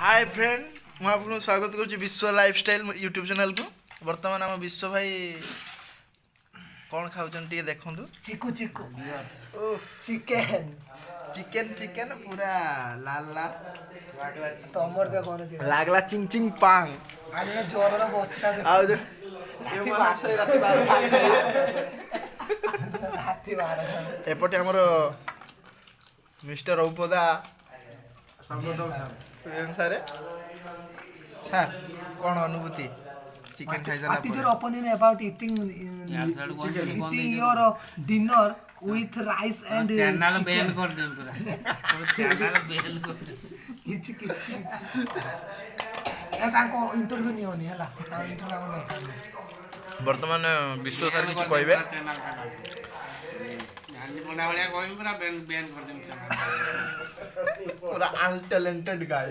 Hi friend ମୁଁ ଆପଣଙ୍କୁ ସ୍ୱାଗତ କରୁଛି ବିଶ୍ୱ ଲାଇଫଷ୍ଟାଇଲ ୟୁଟ୍ୟୁବ ଚ୍ୟାନେଲକୁ। ବର୍ତ୍ତମାନ ଆମ ବିଶ୍ୱ ଭାଇ କ'ଣ ଖାଉଛନ୍ତି ଟିକେ ଦେଖନ୍ତୁ। ଚିକୁ ଚିକୁ ଓଫ୍ ଚିକେନ ଚିକେନ ଚିକେନ ପୁରା ଲାଲ ଲାଲ ତମର ଦେଖ କଣ ଚିକେନ ଲାଗଲା ଚିଙ୍ଗ ଚିଙ୍ଗ ପାଙ୍ଗ। ଆଜି ଜୋରର ବସିକା ଦେଖ ଆଉ ରାତି 12 ଏପଟେ ଆମର ମିଷ୍ଟର ଔପଦା ସାର୍ ସାର୍ କ'ଣ ଅନୁଭୂତି ଚିକେନ ଖାଇସାରିଲା What is your ପରେ? opinion about eating your dinner with rice and channel ban chicken? कर दे पूरा चैनल बैन कर दे କିଛି କିଛି ତାଙ୍କ ଇଣ୍ଟରଭ୍ୟୁ ନିଅନି ହେଲା ତାଙ୍କ ଇଣ୍ଟରଭ୍ୟୁ ଆମର ଦରକାର ନାହିଁ। ବର୍ତ୍ତମାନ ବିଶ୍ୱ ସାର୍ କିଛି କହିବେ? चैनल ଜାନି ପଣ୍ଡା ଭଳିଆ କହିବି ପୁରା बैन बैन कर दे चैनल ପୁରା ଅନଟ୍ୟାଲେଣ୍ଟେଡ ଗାୟ।